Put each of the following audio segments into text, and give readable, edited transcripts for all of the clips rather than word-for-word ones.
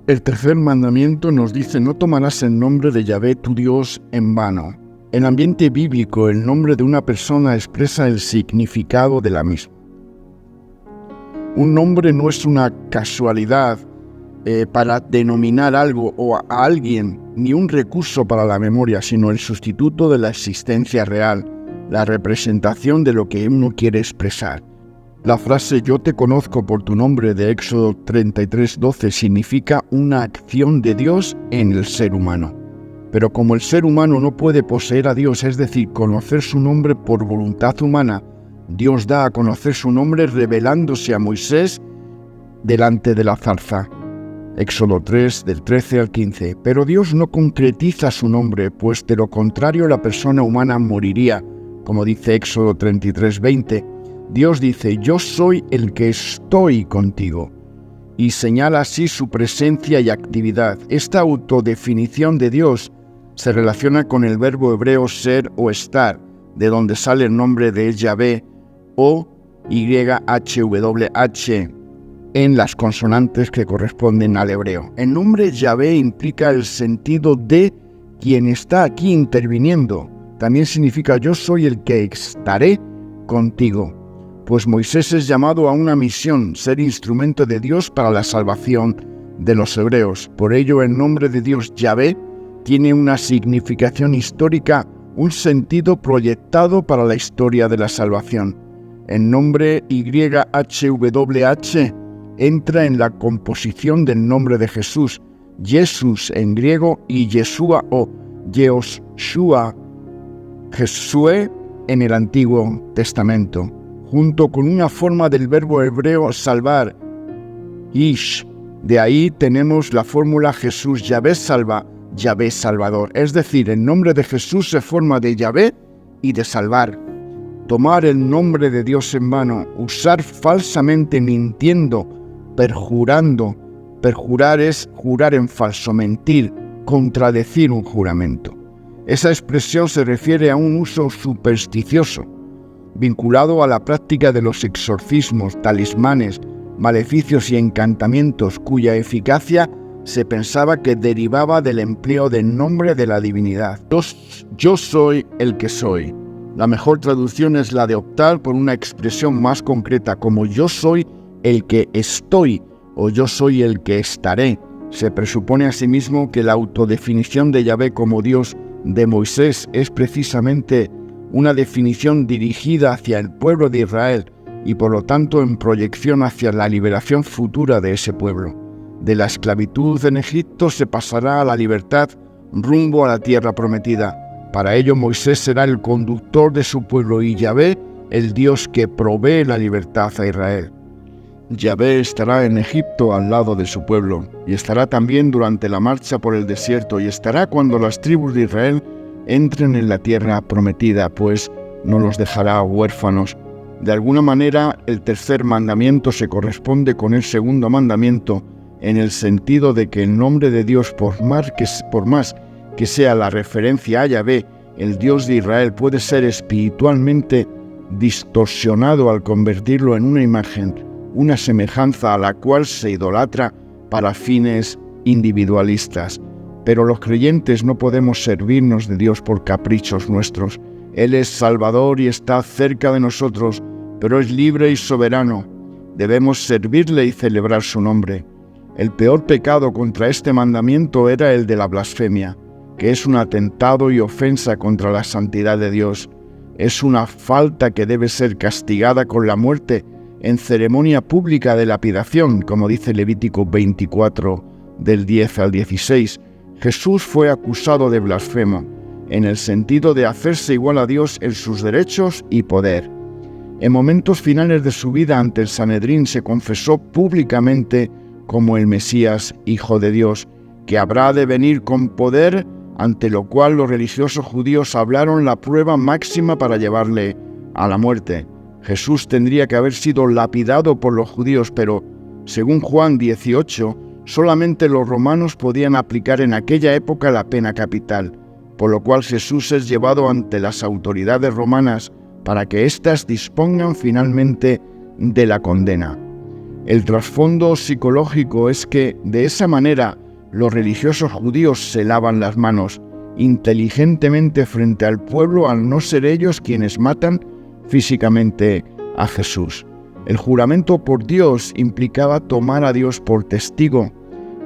El tercer mandamiento nos dice: no tomarás el nombre de Yahvé tu Dios en vano. En el ambiente bíblico, el nombre de una persona expresa el significado de la misma. Un nombre no es una casualidad para denominar algo o a alguien, ni un recurso para la memoria, sino el sustituto de la existencia real, la representación de lo que uno quiere expresar. La frase "yo te conozco por tu nombre" de Éxodo 33:12 significa una acción de Dios en el ser humano. Pero como el ser humano no puede poseer a Dios, es decir, conocer su nombre por voluntad humana, Dios da a conocer su nombre revelándose a Moisés delante de la zarza. Éxodo 3, del 13 al 15. Pero Dios no concretiza su nombre, pues de lo contrario la persona humana moriría, como dice Éxodo 33:20. Dios dice: yo soy el que estoy contigo, y señala así su presencia y actividad. Esta autodefinición de Dios se relaciona con el verbo hebreo ser o estar, de donde sale el nombre de Yahvé o YHWH en las consonantes que corresponden al hebreo. El nombre Yahvé implica el sentido de quien está aquí interviniendo. También significa yo soy el que estaré contigo. Pues Moisés es llamado a una misión, ser instrumento de Dios para la salvación de los hebreos. Por ello, el nombre de Dios Yahvé tiene una significación histórica, un sentido proyectado para la historia de la salvación. El nombre YHWH entra en la composición del nombre de Jesús, Jesús en griego, y Yeshua o Yehoshua, Jesúe en el Antiguo Testamento, junto con una forma del verbo hebreo salvar, ish. De ahí tenemos la fórmula Jesús Yahvé salva, Yahvé salvador. Es decir, el nombre de Jesús se forma de Yahvé y de salvar. Tomar el nombre de Dios en vano, usar falsamente mintiendo, perjurando. Perjurar es jurar en falso, mentir, contradecir un juramento. Esa expresión se refiere a un uso supersticioso, vinculado a la práctica de los exorcismos, talismanes, maleficios y encantamientos, cuya eficacia se pensaba que derivaba del empleo del nombre de la divinidad. Yo soy el que soy. La mejor traducción es la de optar por una expresión más concreta, como yo soy el que estoy o yo soy el que estaré. Se presupone asimismo que la autodefinición de Yahvé como Dios de Moisés es precisamente una definición dirigida hacia el pueblo de Israel y por lo tanto en proyección hacia la liberación futura de ese pueblo. De la esclavitud en Egipto se pasará a la libertad rumbo a la tierra prometida. Para ello Moisés será el conductor de su pueblo y Yahvé el Dios que provee la libertad a Israel. Yahvé estará en Egipto al lado de su pueblo y estará también durante la marcha por el desierto y estará cuando las tribus de Israel entren en la tierra prometida, pues no los dejará huérfanos. De alguna manera, el tercer mandamiento se corresponde con el segundo mandamiento en el sentido de que el nombre de Dios, por más que sea la referencia a Yahvé, el Dios de Israel, puede ser espiritualmente distorsionado al convertirlo en una imagen, una semejanza a la cual se idolatra para fines individualistas. Pero los creyentes no podemos servirnos de Dios por caprichos nuestros. Él es Salvador y está cerca de nosotros, pero es libre y soberano. Debemos servirle y celebrar su nombre. El peor pecado contra este mandamiento era el de la blasfemia, que es un atentado y ofensa contra la santidad de Dios. Es una falta que debe ser castigada con la muerte en ceremonia pública de lapidación, como dice Levítico 24, del 10 al 16. Jesús fue acusado de blasfemo, en el sentido de hacerse igual a Dios en sus derechos y poder. En momentos finales de su vida ante el Sanedrín se confesó públicamente como el Mesías, Hijo de Dios, que habrá de venir con poder, ante lo cual los religiosos judíos hablaron la prueba máxima para llevarle a la muerte. Jesús tendría que haber sido lapidado por los judíos, pero, según Juan 18, solamente los romanos podían aplicar en aquella época la pena capital, por lo cual Jesús es llevado ante las autoridades romanas para que éstas dispongan finalmente de la condena. El trasfondo psicológico es que de esa manera los religiosos judíos se lavan las manos inteligentemente frente al pueblo al no ser ellos quienes matan físicamente a Jesús. El juramento por Dios implicaba tomar a Dios por testigo,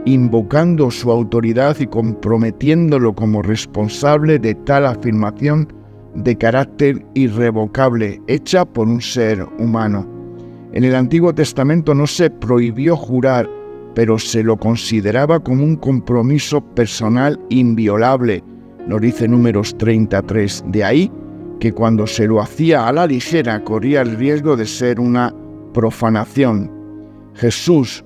invocando su autoridad y comprometiéndolo como responsable de tal afirmación de carácter irrevocable hecha por un ser humano. En el Antiguo Testamento no se prohibió jurar, pero se lo consideraba como un compromiso personal inviolable, nos dice Números 33. De ahí que cuando se lo hacía a la ligera corría el riesgo de ser una profanación. Jesús,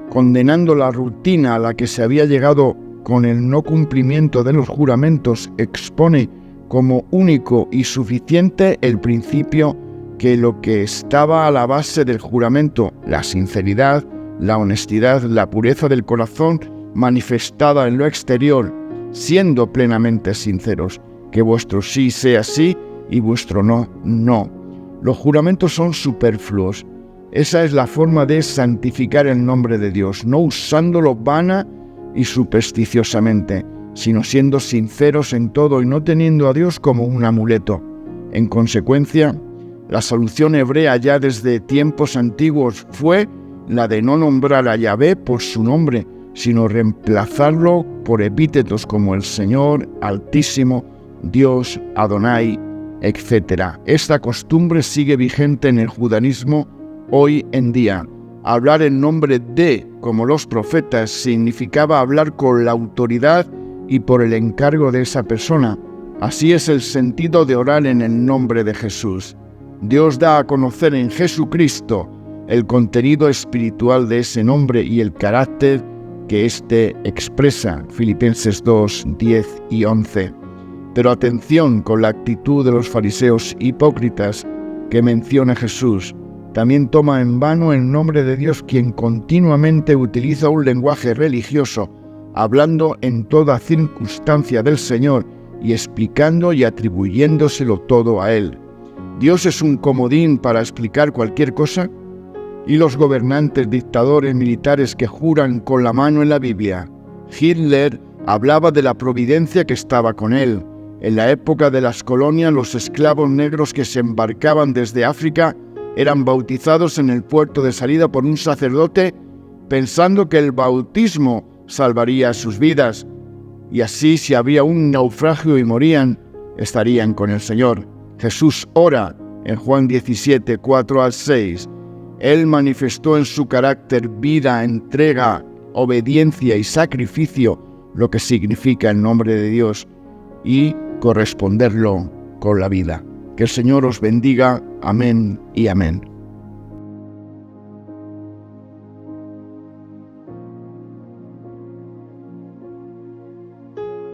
condenando la rutina a la que se había llegado con el no cumplimiento de los juramentos, expone como único y suficiente el principio que lo que estaba a la base del juramento, la sinceridad, la honestidad, la pureza del corazón manifestada en lo exterior, siendo plenamente sinceros, que vuestro sí sea sí y vuestro no, no. Los juramentos son superfluos. Esa es la forma de santificar el nombre de Dios, no usándolo vana y supersticiosamente, sino siendo sinceros en todo y no teniendo a Dios como un amuleto. En consecuencia, la solución hebrea ya desde tiempos antiguos fue la de no nombrar a Yahvé por su nombre, sino reemplazarlo por epítetos como el Señor, Altísimo, Dios, Adonai, etc. Esta costumbre sigue vigente en el judaísmo hoy en día. Hablar en nombre de, como los profetas, significaba hablar con la autoridad y por el encargo de esa persona. Así es el sentido de orar en el nombre de Jesús. Dios da a conocer en Jesucristo el contenido espiritual de ese nombre y el carácter que éste expresa. Filipenses 2, 10 y 11. Pero atención con la actitud de los fariseos hipócritas que menciona Jesús. También toma en vano el nombre de Dios, quien continuamente utiliza un lenguaje religioso, hablando en toda circunstancia del Señor y explicando y atribuyéndoselo todo a Él. ¿Dios es un comodín para explicar cualquier cosa? ¿Y los gobernantes, dictadores, militares que juran con la mano en la Biblia? Hitler hablaba de la providencia que estaba con él. En la época de las colonias, los esclavos negros que se embarcaban desde África eran bautizados en el puerto de salida por un sacerdote, pensando que el bautismo salvaría sus vidas. Y así, si había un naufragio y morían, estarían con el Señor. Jesús ora en Juan 17, 4 al 6. Él manifestó en su carácter vida, entrega, obediencia y sacrificio, lo que significa el nombre de Dios, y corresponderlo con la vida. Que el Señor os bendiga. Amén y amén.